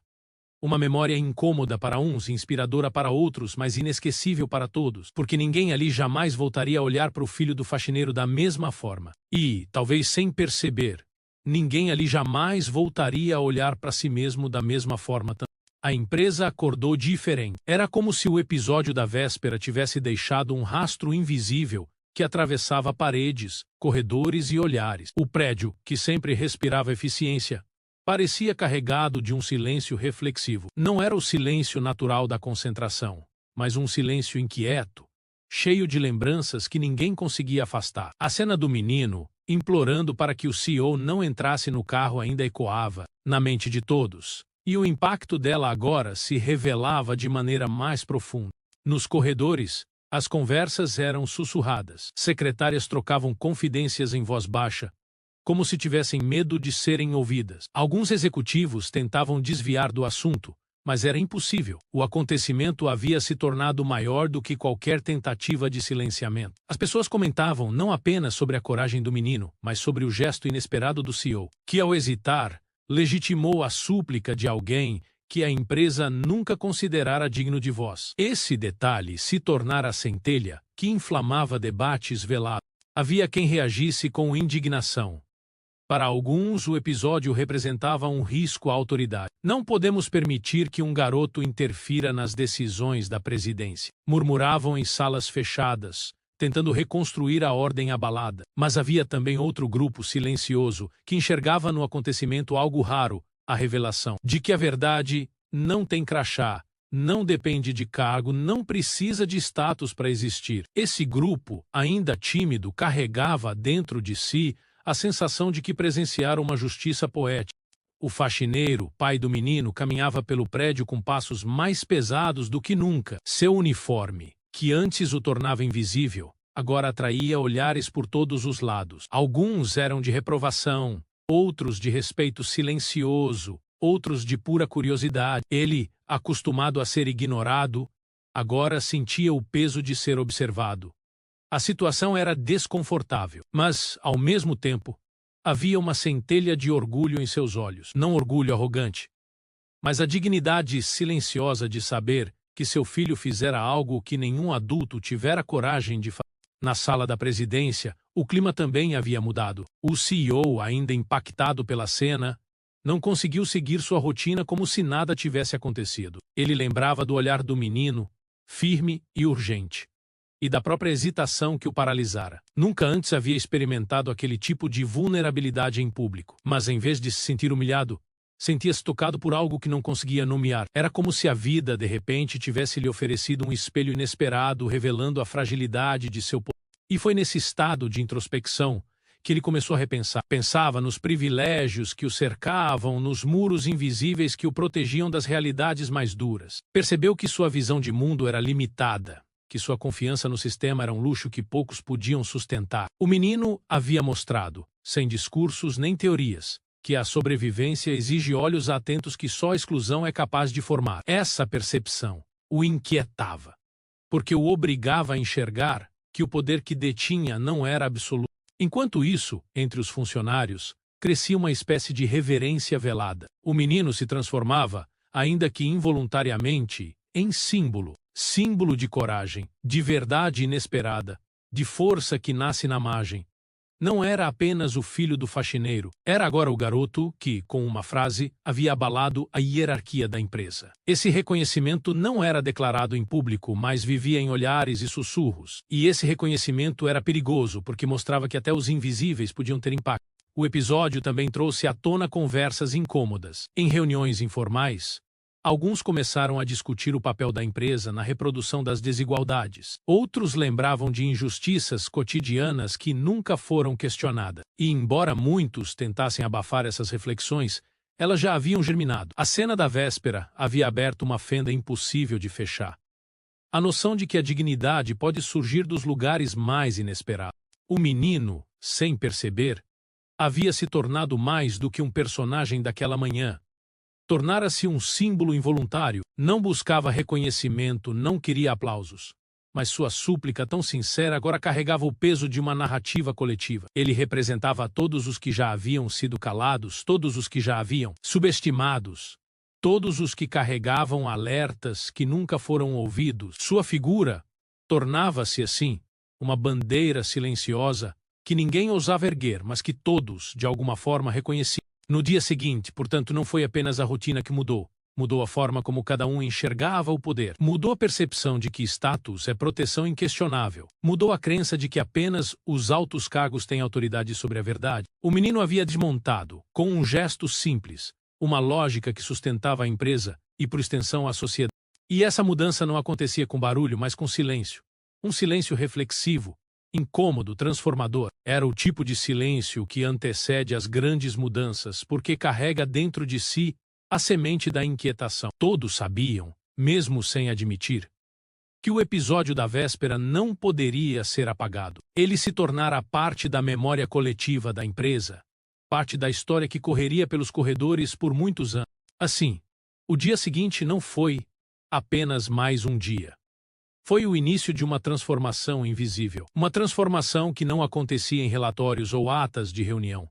Uma memória incômoda para uns, inspiradora para outros, mas inesquecível para todos, porque ninguém ali jamais voltaria a olhar para o filho do faxineiro da mesma forma. E, talvez sem perceber, ninguém ali jamais voltaria a olhar para si mesmo da mesma forma também. A empresa acordou diferente. Era como se o episódio da véspera tivesse deixado um rastro invisível que atravessava paredes, corredores e olhares. O prédio, que sempre respirava eficiência, parecia carregado de um silêncio reflexivo. Não era o silêncio natural da concentração, mas um silêncio inquieto, cheio de lembranças que ninguém conseguia afastar. A cena do menino, implorando para que o CEO não entrasse no carro, ainda ecoava na mente de todos, e o impacto dela agora se revelava de maneira mais profunda. Nos corredores, as conversas eram sussurradas. Secretárias trocavam confidências em voz baixa, como se tivessem medo de serem ouvidas. Alguns executivos tentavam desviar do assunto, mas era impossível. O acontecimento havia se tornado maior do que qualquer tentativa de silenciamento. As pessoas comentavam não apenas sobre a coragem do menino, mas sobre o gesto inesperado do CEO, que, ao hesitar, legitimou a súplica de alguém que a empresa nunca considerara digno de voz. Esse detalhe se tornara a centelha que inflamava debates velados. Havia quem reagisse com indignação. Para alguns, o episódio representava um risco à autoridade. Não podemos permitir que um garoto interfira nas decisões da presidência. Murmuravam em salas fechadas, tentando reconstruir a ordem abalada. Mas havia também outro grupo silencioso que enxergava no acontecimento algo raro, a revelação de que a verdade não tem crachá, não depende de cargo, não precisa de status para existir. Esse grupo, ainda tímido, carregava dentro de si a sensação de que presenciara uma justiça poética. O faxineiro, pai do menino, caminhava pelo prédio com passos mais pesados do que nunca. Seu uniforme, que antes o tornava invisível, agora atraía olhares por todos os lados. Alguns eram de reprovação, outros de respeito silencioso, outros de pura curiosidade. Ele, acostumado a ser ignorado, agora sentia o peso de ser observado. A situação era desconfortável, mas, ao mesmo tempo, Havia uma centelha de orgulho em seus olhos, não orgulho arrogante, mas a dignidade silenciosa de saber que seu filho fizera algo que nenhum adulto tivera coragem de fazer. Na sala da presidência, o clima também havia mudado. O CEO, ainda impactado pela cena, não conseguiu seguir sua rotina como se nada tivesse acontecido. Ele lembrava do olhar do menino, firme e urgente, e da própria hesitação que o paralisara. Nunca antes havia experimentado aquele tipo de vulnerabilidade em público, mas em vez de se sentir humilhado, sentia-se tocado por algo que não conseguia nomear. Era como se a vida, de repente, tivesse lhe oferecido um espelho inesperado, revelando a fragilidade de seu poder. E foi nesse estado de introspecção que ele começou a repensar. Pensava nos privilégios que o cercavam, nos muros invisíveis que o protegiam das realidades mais duras. Percebeu que sua visão de mundo era limitada, que sua confiança no sistema era um luxo que poucos podiam sustentar. O menino havia mostrado, sem discursos nem teorias, que a sobrevivência exige olhos atentos que só a exclusão é capaz de formar. Essa percepção o inquietava, porque o obrigava a enxergar que o poder que detinha não era absoluto. Enquanto isso, entre os funcionários, crescia uma espécie de reverência velada. O menino se transformava, ainda que involuntariamente, em símbolo. Símbolo de coragem, de verdade inesperada, de força que nasce na margem. Não era apenas o filho do faxineiro, era agora o garoto que, com uma frase, havia abalado a hierarquia da empresa. Esse reconhecimento não era declarado em público, mas vivia em olhares e sussurros. E esse reconhecimento era perigoso, porque mostrava que até os invisíveis podiam ter impacto. O episódio também trouxe à tona conversas incômodas. Em reuniões informais, alguns começaram a discutir o papel da empresa na reprodução das desigualdades. Outros lembravam de injustiças cotidianas que nunca foram questionadas. E, embora muitos tentassem abafar essas reflexões, elas já haviam germinado. A cena da véspera havia aberto uma fenda impossível de fechar. A noção de que a dignidade pode surgir dos lugares mais inesperados. O menino, sem perceber, havia se tornado mais do que um personagem daquela manhã. Tornara-se um símbolo involuntário, não buscava reconhecimento, não queria aplausos. Mas sua súplica tão sincera agora carregava o peso de uma narrativa coletiva. Ele representava todos os que já haviam sido calados, todos os que já haviam subestimados, todos os que carregavam alertas que nunca foram ouvidos. Sua figura tornava-se, assim, uma bandeira silenciosa que ninguém ousava erguer, mas que todos, de alguma forma, reconheciam. No dia seguinte, portanto, não foi apenas a rotina que mudou. Mudou a forma como cada um enxergava o poder. Mudou a percepção de que status é proteção inquestionável. Mudou a crença de que apenas os altos cargos têm autoridade sobre a verdade. O menino havia desmontado, com um gesto simples, uma lógica que sustentava a empresa e, por extensão, a sociedade. E essa mudança não acontecia com barulho, mas com silêncio. Um silêncio reflexivo, incômodo, transformador. Era o tipo de silêncio que antecede as grandes mudanças, porque carrega dentro de si a semente da inquietação. Todos sabiam, mesmo sem admitir, que o episódio da véspera não poderia ser apagado. Ele se tornara parte da memória coletiva da empresa, parte da história que correria pelos corredores por muitos anos. Assim, o dia seguinte não foi apenas mais um dia. Foi o início de uma transformação invisível. Uma transformação que não acontecia em relatórios ou atas de reunião,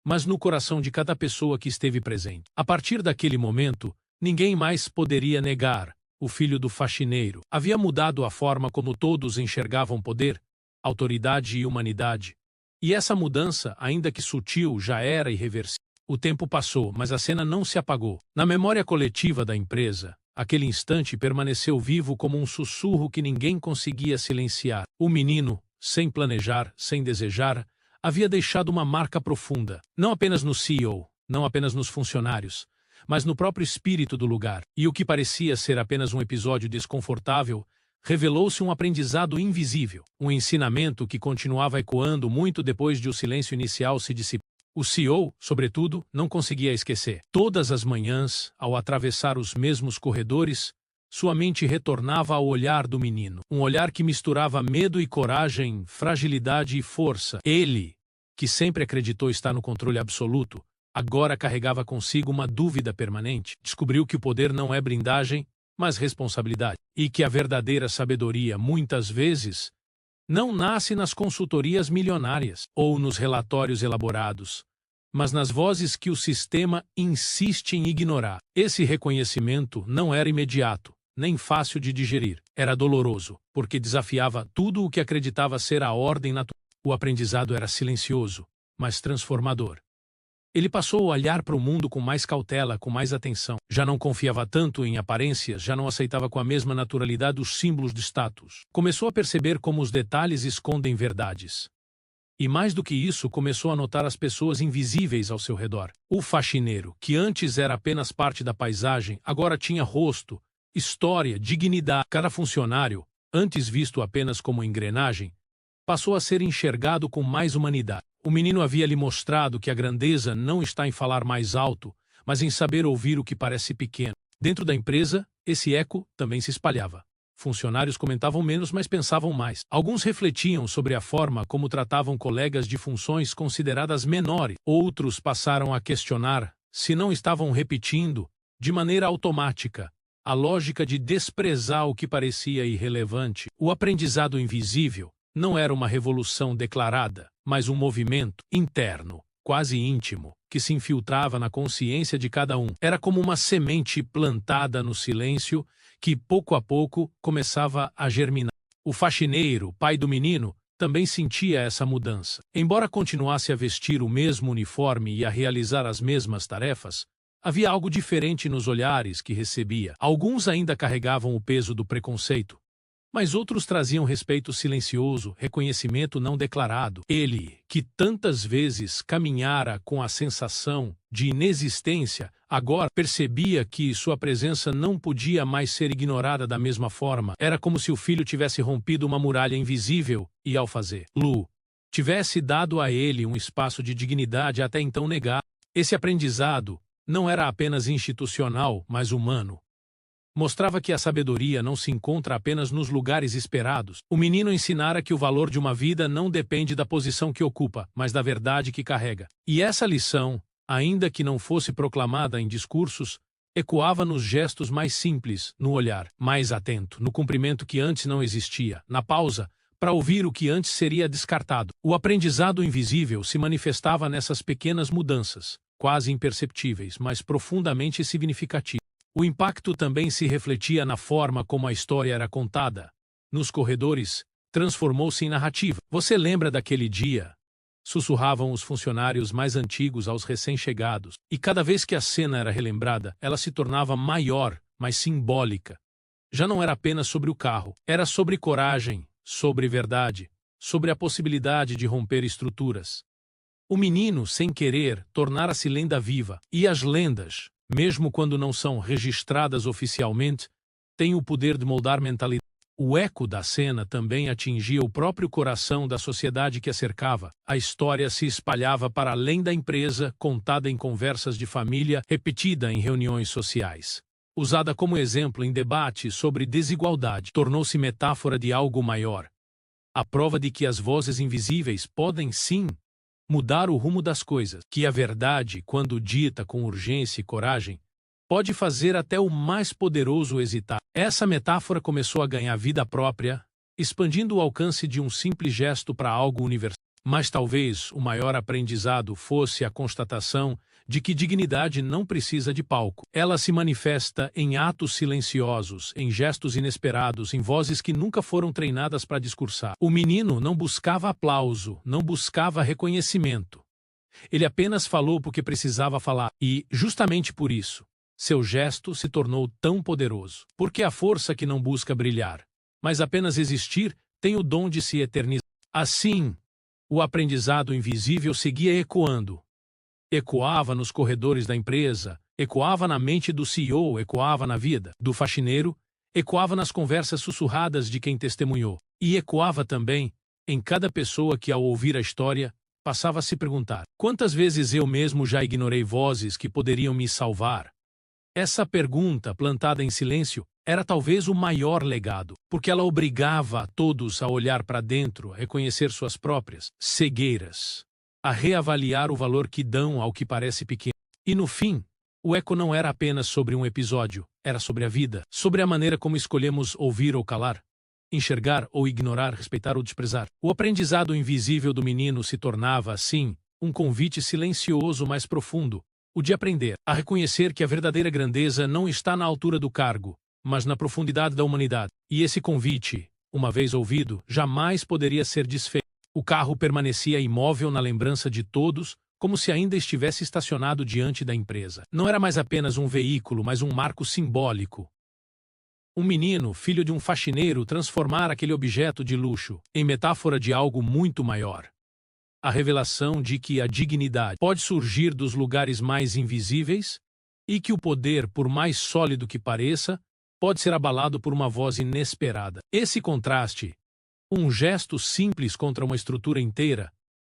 mas no coração de cada pessoa que esteve presente. A partir daquele momento, ninguém mais poderia negar. O filho do faxineiro havia mudado a forma como todos enxergavam poder, autoridade e humanidade. E essa mudança, ainda que sutil, já era irreversível. O tempo passou, mas a cena não se apagou. Na memória coletiva da empresa, aquele instante permaneceu vivo como um sussurro que ninguém conseguia silenciar. O menino, sem planejar, sem desejar, havia deixado uma marca profunda, não apenas no CEO, não apenas nos funcionários, mas no próprio espírito do lugar. E o que parecia ser apenas um episódio desconfortável, revelou-se um aprendizado invisível, um ensinamento que continuava ecoando muito depois de o silêncio inicial se dissipar. O CEO, sobretudo, não conseguia esquecer. Todas as manhãs, ao atravessar os mesmos corredores, sua mente retornava ao olhar do menino. Um olhar que misturava medo e coragem, fragilidade e força. Ele, que sempre acreditou estar no controle absoluto, agora carregava consigo uma dúvida permanente. Descobriu que o poder não é blindagem, mas responsabilidade. E que a verdadeira sabedoria, muitas vezes, não nasce nas consultorias milionárias ou nos relatórios elaborados, mas nas vozes que o sistema insiste em ignorar. Esse reconhecimento não era imediato, nem fácil de digerir. Era doloroso, porque desafiava tudo o que acreditava ser a ordem natural. O aprendizado era silencioso, mas transformador. Ele passou a olhar para o mundo com mais cautela, com mais atenção. Já não confiava tanto em aparências, já não aceitava com a mesma naturalidade os símbolos de status. Começou a perceber como os detalhes escondem verdades. E mais do que isso, começou a notar as pessoas invisíveis ao seu redor. O faxineiro, que antes era apenas parte da paisagem, agora tinha rosto, história, dignidade. Cada funcionário, antes visto apenas como engrenagem, passou a ser enxergado com mais humanidade. O menino havia lhe mostrado que a grandeza não está em falar mais alto, mas em saber ouvir o que parece pequeno. Dentro da empresa, esse eco também se espalhava. Funcionários comentavam menos, mas pensavam mais. Alguns refletiam sobre a forma como tratavam colegas de funções consideradas menores. Outros passaram a questionar se não estavam repetindo, de maneira automática, a lógica de desprezar o que parecia irrelevante. O aprendizado invisível não era uma revolução declarada, mas um movimento interno, quase íntimo, que se infiltrava na consciência de cada um. Era como uma semente plantada no silêncio que, pouco a pouco, começava a germinar. O faxineiro, pai do menino, também sentia essa mudança. Embora continuasse a vestir o mesmo uniforme e a realizar as mesmas tarefas, havia algo diferente nos olhares que recebia. Alguns ainda carregavam o peso do preconceito, mas outros traziam respeito silencioso, reconhecimento não declarado. Ele, que tantas vezes caminhara com a sensação de inexistência, agora percebia que sua presença não podia mais ser ignorada da mesma forma. Era como se o filho tivesse rompido uma muralha invisível e, ao fazê-lo, tivesse dado a ele um espaço de dignidade até então negado. Esse aprendizado não era apenas institucional, mas humano. Mostrava que a sabedoria não se encontra apenas nos lugares esperados. O menino ensinara que o valor de uma vida não depende da posição que ocupa, mas da verdade que carrega. E essa lição, ainda que não fosse proclamada em discursos, ecoava nos gestos mais simples, no olhar mais atento, no cumprimento que antes não existia, na pausa, para ouvir o que antes seria descartado. O aprendizado invisível se manifestava nessas pequenas mudanças, quase imperceptíveis, mas profundamente significativas. O impacto também se refletia na forma como a história era contada. Nos corredores, transformou-se em narrativa. Você lembra daquele dia? Sussurravam os funcionários mais antigos aos recém-chegados, e cada vez que a cena era relembrada, ela se tornava maior, mais simbólica. Já não era apenas sobre o carro, era sobre coragem, sobre verdade, sobre a possibilidade de romper estruturas. O menino, sem querer, tornara-se lenda viva, e as lendas, mesmo quando não são registradas oficialmente, têm o poder de moldar mentalidade. O eco da cena também atingia o próprio coração da sociedade que a cercava. A história se espalhava para além da empresa, contada em conversas de família, repetida em reuniões sociais. Usada como exemplo em debates sobre desigualdade, tornou-se metáfora de algo maior. A prova de que as vozes invisíveis podem, sim, mudar o rumo das coisas, que a verdade, quando dita com urgência e coragem, pode fazer até o mais poderoso hesitar. Essa metáfora começou a ganhar vida própria, expandindo o alcance de um simples gesto para algo universal. Mas talvez o maior aprendizado fosse a constatação de que dignidade não precisa de palco. Ela se manifesta em atos silenciosos, em gestos inesperados, em vozes que nunca foram treinadas para discursar. O menino não buscava aplauso, não buscava reconhecimento. Ele apenas falou porque precisava falar, e, justamente por isso, seu gesto se tornou tão poderoso. Porque a força que não busca brilhar, mas apenas existir, tem o dom de se eternizar. Assim, o aprendizado invisível seguia ecoando. Ecoava nos corredores da empresa, ecoava na mente do CEO, ecoava na vida do faxineiro, ecoava nas conversas sussurradas de quem testemunhou, e ecoava também em cada pessoa que, ao ouvir a história, passava a se perguntar: quantas vezes eu mesmo já ignorei vozes que poderiam me salvar? Essa pergunta, plantada em silêncio, era talvez o maior legado, porque ela obrigava a todos a olhar para dentro, a reconhecer suas próprias cegueiras, a reavaliar o valor que dão ao que parece pequeno. E no fim, o eco não era apenas sobre um episódio, era sobre a vida, sobre a maneira como escolhemos ouvir ou calar, enxergar ou ignorar, respeitar ou desprezar. O aprendizado invisível do menino se tornava, assim, um convite silencioso mais profundo, o de aprender a reconhecer que a verdadeira grandeza não está na altura do cargo, mas na profundidade da humanidade. E esse convite, uma vez ouvido, jamais poderia ser desfeito. O carro permanecia imóvel na lembrança de todos, como se ainda estivesse estacionado diante da empresa. Não era mais apenas um veículo, mas um marco simbólico. Um menino, filho de um faxineiro, transformara aquele objeto de luxo em metáfora de algo muito maior. A revelação de que a dignidade pode surgir dos lugares mais invisíveis e que o poder, por mais sólido que pareça, pode ser abalado por uma voz inesperada. Esse contraste, um gesto simples contra uma estrutura inteira,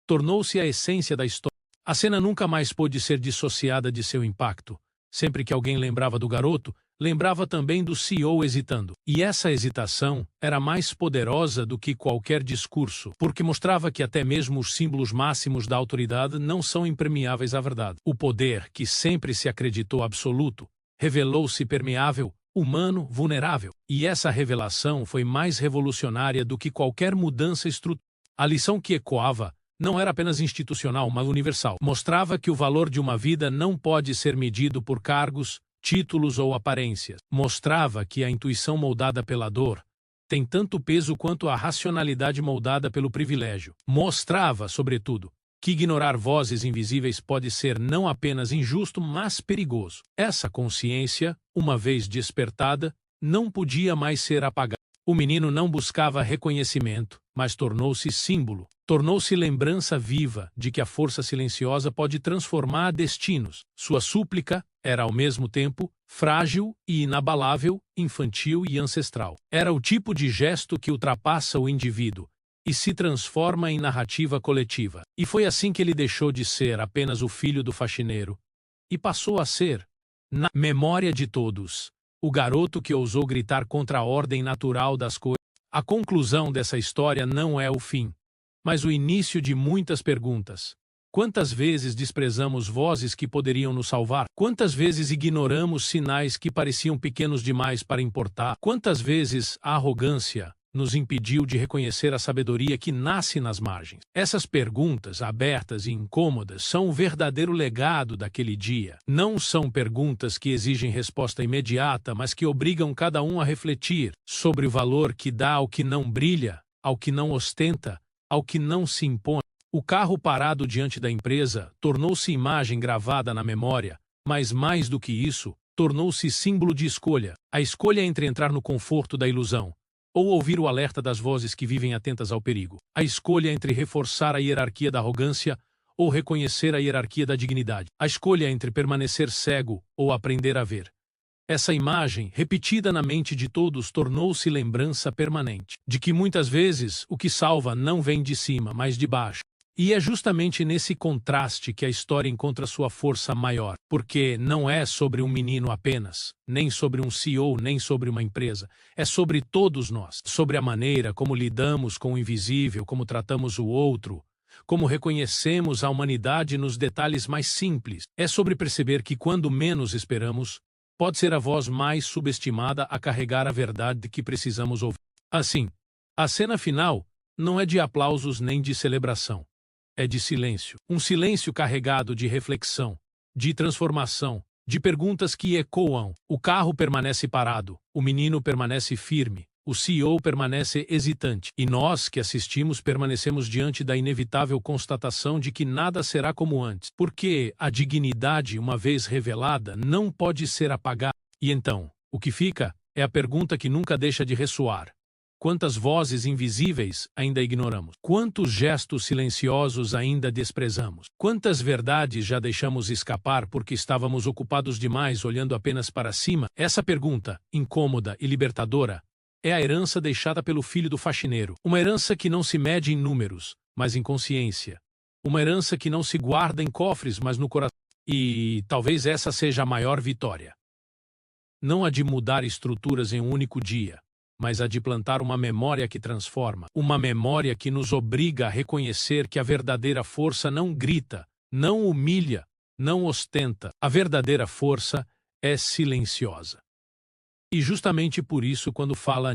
tornou-se a essência da história. A cena nunca mais pôde ser dissociada de seu impacto. Sempre que alguém lembrava do garoto, lembrava também do CEO hesitando. E essa hesitação era mais poderosa do que qualquer discurso, porque mostrava que até mesmo os símbolos máximos da autoridade não são impermeáveis à verdade. O poder, que sempre se acreditou absoluto, revelou-se permeável, humano, vulnerável. E essa revelação foi mais revolucionária do que qualquer mudança estrutural. A lição que ecoava não era apenas institucional, mas universal. Mostrava que o valor de uma vida não pode ser medido por cargos, títulos ou aparências. Mostrava que a intuição moldada pela dor tem tanto peso quanto a racionalidade moldada pelo privilégio. Mostrava, sobretudo, que ignorar vozes invisíveis pode ser não apenas injusto, mas perigoso. Essa consciência, uma vez despertada, não podia mais ser apagada. O menino não buscava reconhecimento, mas tornou-se símbolo, tornou-se lembrança viva de que a força silenciosa pode transformar destinos. Sua súplica era ao mesmo tempo frágil e inabalável, infantil e ancestral. Era o tipo de gesto que ultrapassa o indivíduo e se transforma em narrativa coletiva. E foi assim que ele deixou de ser apenas o filho do faxineiro e passou a ser, na memória de todos, o garoto que ousou gritar contra a ordem natural das coisas. A conclusão dessa história não é o fim, mas o início de muitas perguntas. Quantas vezes desprezamos vozes que poderiam nos salvar? Quantas vezes ignoramos sinais que pareciam pequenos demais para importar? Quantas vezes a arrogância nos impediu de reconhecer a sabedoria que nasce nas margens? Essas perguntas, abertas e incômodas, são o verdadeiro legado daquele dia. Não são perguntas que exigem resposta imediata, mas que obrigam cada um a refletir sobre o valor que dá ao que não brilha, ao que não ostenta, ao que não se impõe. O carro parado diante da empresa tornou-se imagem gravada na memória, mas mais do que isso, tornou-se símbolo de escolha. A escolha entre entrar no conforto da ilusão ou ouvir o alerta das vozes que vivem atentas ao perigo. A escolha entre reforçar a hierarquia da arrogância ou reconhecer a hierarquia da dignidade. A escolha entre permanecer cego ou aprender a ver. Essa imagem, repetida na mente de todos, tornou-se lembrança permanente de que muitas vezes o que salva não vem de cima, mas de baixo. E é justamente nesse contraste que a história encontra sua força maior, porque não é sobre um menino apenas, nem sobre um CEO, nem sobre uma empresa. É sobre todos nós, sobre a maneira como lidamos com o invisível, como tratamos o outro, como reconhecemos a humanidade nos detalhes mais simples. É sobre perceber que quando menos esperamos, pode ser a voz mais subestimada a carregar a verdade que precisamos ouvir. Assim, a cena final não é de aplausos nem de celebração. É de silêncio. Um silêncio carregado de reflexão, de transformação, de perguntas que ecoam. O carro permanece parado, o menino permanece firme, o CEO permanece hesitante. E nós que assistimos permanecemos diante da inevitável constatação de que nada será como antes. Porque a dignidade, uma vez revelada, não pode ser apagada. E então, o que fica é a pergunta que nunca deixa de ressoar. Quantas vozes invisíveis ainda ignoramos? Quantos gestos silenciosos ainda desprezamos? Quantas verdades já deixamos escapar porque estávamos ocupados demais olhando apenas para cima? Essa pergunta, incômoda e libertadora, é a herança deixada pelo filho do faxineiro. Uma herança que não se mede em números, mas em consciência. Uma herança que não se guarda em cofres, mas no coração. E talvez essa seja a maior vitória. Não a de mudar estruturas em um único dia, mas a de plantar uma memória que transforma, uma memória que nos obriga a reconhecer que a verdadeira força não grita, não humilha, não ostenta. A verdadeira força é silenciosa. E justamente por isso, quando fala